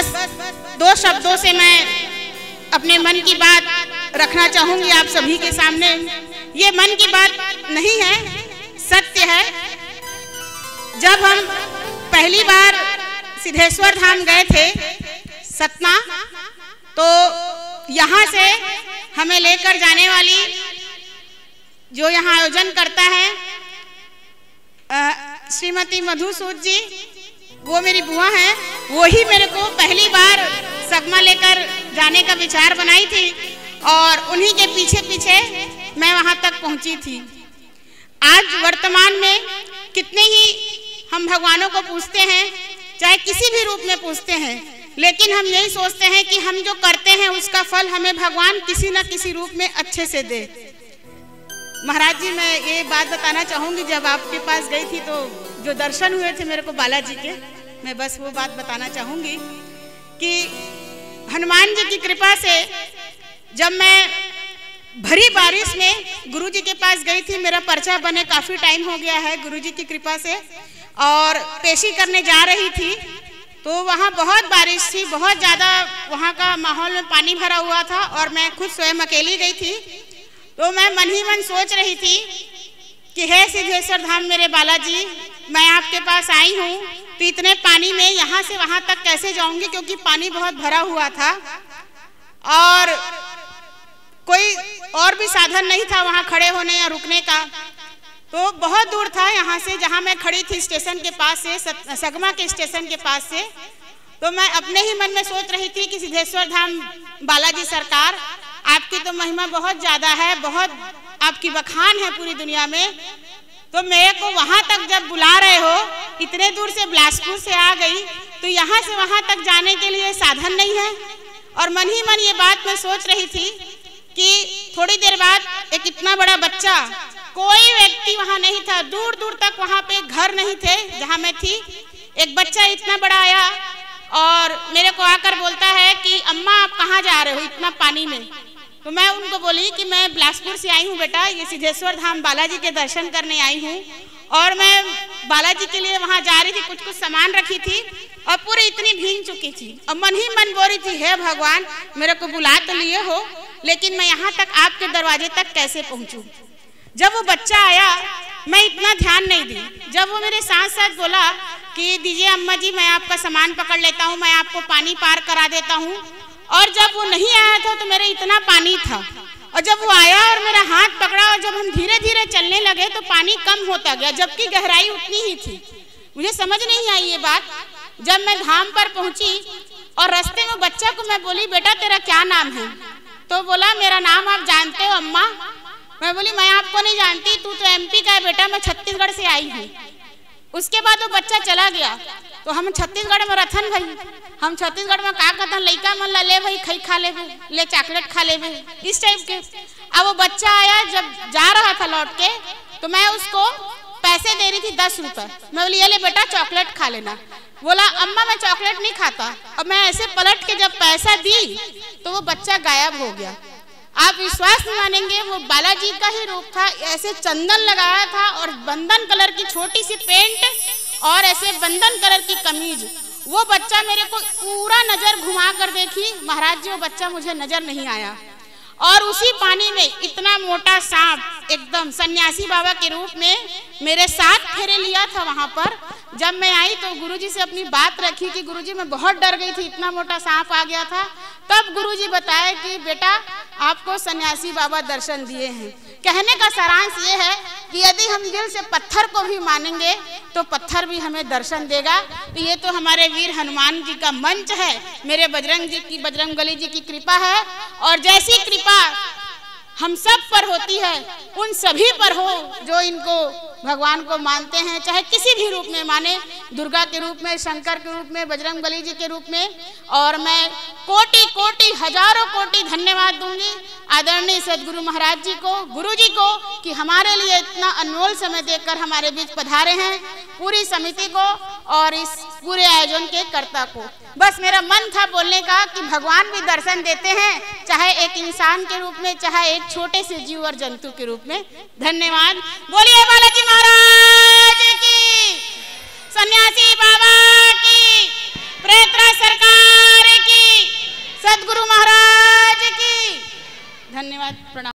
बस दो शब्दों से मैं अपने मन की बात रखना चाहूंगी आप सभी के सामने। ये मन की बात नहीं है, सत्य है। जब हम पहली बार सिद्धेश्वर धाम गए थे सतना, तो यहाँ से हमें लेकर जाने वाली जो यहाँ आयोजन करता है श्रीमती मधु सूद जी, वो मेरी बुआ हैं। वो ही मेरे को पहली बार सगमा लेकर जाने का विचार बनाई थी और उन्हीं के पीछे पीछे मैं वहाँ तक पहुँची थी। आज वर्तमान में कितने ही हम भगवानों को पूछते हैं, चाहे किसी भी रूप में पूछते हैं, लेकिन हम यही सोचते हैं कि हम जो करते हैं उसका फल हमें भगवान किसी न किसी रूप में अच्छे से दे। महाराज जी, मैं ये बात बताना चाहूँगी, जब आपके पास गई थी तो जो दर्शन हुए थे मेरे को बालाजी के, मैं बस वो बात बताना चाहूँगी कि हनुमान जी की कृपा से जब मैं भरी बारिश में गुरुजी के पास गई थी, मेरा पर्चा बने काफ़ी टाइम हो गया है गुरुजी की कृपा से, और पेशी करने जा रही थी तो वहाँ बहुत बारिश थी, बहुत ज़्यादा वहाँ का माहौल में पानी भरा हुआ था और मैं खुद स्वयं अकेली गई थी। तो मैं मन ही मन सोच रही थी कि हे सिद्धेश्वर धाम मेरे बालाजी, मैं आपके पास आई हूँ तो इतने पानी में यहाँ से वहाँ तक कैसे जाऊँगी, क्योंकि पानी बहुत भरा हुआ था और कोई और भी साधन नहीं था वहाँ खड़े होने या रुकने का। तो बहुत दूर था यहाँ से, जहाँ मैं खड़ी थी स्टेशन के पास से, सगमा के स्टेशन के पास से। तो मैं अपने ही मन में सोच रही थी कि सिद्धेश्वर धाम बालाजी सरकार, आपकी तो महिमा बहुत ज़्यादा है, बहुत आपकी बखान है पूरी दुनिया में। तो मेरे को वहाँ तक जब बुला रहे हो, इतने दूर से बिलासपुर से आ गई, तो यहाँ से वहाँ तक जाने के लिए साधन नहीं है। और मन ही मन ये बात मैं सोच रही थी कि थोड़ी देर बाद एक इतना बड़ा बच्चा, कोई व्यक्ति वहाँ नहीं था, दूर दूर तक वहाँ पे घर नहीं थे जहाँ मैं थी। एक बच्चा इतना बड़ा आया और मेरे को आकर बोलता है कि अम्मा आप कहाँ जा रहे हो इतना पानी में। तो मैं उनको बोली कि मैं बिलासपुर से आई हूँ बेटा, ये सिद्धेश्वर धाम बालाजी के दर्शन करने आई हूँ और मैं बालाजी के लिए वहाँ जा रही थी, कुछ कुछ सामान रखी थी और पूरी इतनी भीग चुकी थी और मन ही मन बोल रही थी, हे भगवान मेरे को बुला तो लिए हो, लेकिन मैं यहाँ तक आपके दरवाजे तक कैसे पहुँचूँ। जब वो बच्चा आया मैं इतना ध्यान नहीं दी। जब वो मेरे साथ साथ बोला कि दीजिए अम्मा जी, मैं आपका सामान पकड़ लेता हूँ, मैं आपको पानी पार करा देता हूँ। और जब वो नहीं आया था तो मेरे इतना पानी था, और जब वो आया और मेरा हाथ पकड़ा और जब हम धीरे धीरे चलने लगे तो पानी कम होता गया, जबकि गहराई उतनी ही थी। मुझे समझ नहीं आई ये बात। जब मैं धाम पर पहुंची और रास्ते में बच्चा को मैं बोली, बेटा तेरा क्या नाम है? तो बोला मेरा नाम आप जानते हो अम्मा? मैं बोली मैं आपको नहीं जानती, तू तो एमपी का है बेटा, मैं छत्तीसगढ़ से आई हूँ। उसके बाद वो बच्चा चला गया। तो हम छत्तीसगढ़ में रथन भाई, हम छत्तीसगढ़ में का कहते लड़का मन ला ले भाई खई खा ले, ले चॉकलेट खा ले, इस टाइप के। अब वो बच्चा आया, जब जा रहा था लौट के, तो मैं उसको पैसे दे रही थी 10 रुपए। मैं बोली ये ले बेटा चॉकलेट खा लेना। बोला अम्मा मैं चॉकलेट नहीं खाता। अब मैं ऐसे पलट के जब पैसा दी तो वो बच्चा गायब हो गया। आप विश्वास नहीं मानेंगे, वो बालाजी का ही रूप था। ऐसे चंदन लगाया था और बंदन कलर की छोटी सी पेंट और ऐसे बंदन कलर की कमीज। वो बच्चा मेरे को पूरा नजर घुमा कर देखी, महाराज जी वो बच्चा मुझे नजर नहीं आया। और उसी पानी में इतना मोटा सांप एकदम सन्यासी बाबा के रूप में मेरे साथ फेरे लिया था। वहां पर जब मैं आई तो गुरुजी से अपनी बात रखी कि गुरुजी मैं बहुत डर गई थी, इतना मोटा सांप आ गया था। तब गुरुजी बताए कि बेटा आपको सन्यासी बाबा दर्शन दिए हैं। कहने का सारांश ये है कि यदि हम दिल से पत्थर को भी मानेंगे तो पत्थर भी हमें दर्शन देगा। तो ये तो हमारे वीर हनुमान जी का मंच है, मेरे बजरंगबली जी की कृपा है। और जैसी कृपा हम सब पर होती है उन सभी पर हो जो इनको भगवान को मानते हैं, चाहे किसी भी रूप में माने, दुर्गा के रूप में, शंकर के रूप में, बजरंगबली जी के रूप में। और मैं कोटि कोटि हजारों कोटि धन्यवाद दूंगी आदरणीय सदगुरु महाराज जी को, गुरु जी को, कि हमारे लिए इतना अनमोल समय देकर हमारे बीच पधारे हैं, पूरी समिति को और इस पूरे आयोजन के कर्ता को। बस मेरा मन था बोलने का कि भगवान भी दर्शन देते हैं, चाहे एक इंसान के रूप में, चाहे एक छोटे से जीव और जंतु के रूप में। धन्यवाद। बोलिए बालाजी महाराज की, सन्यासी बाबा की, प्रेतराज सरकार धन्यवाद, प्रणाम।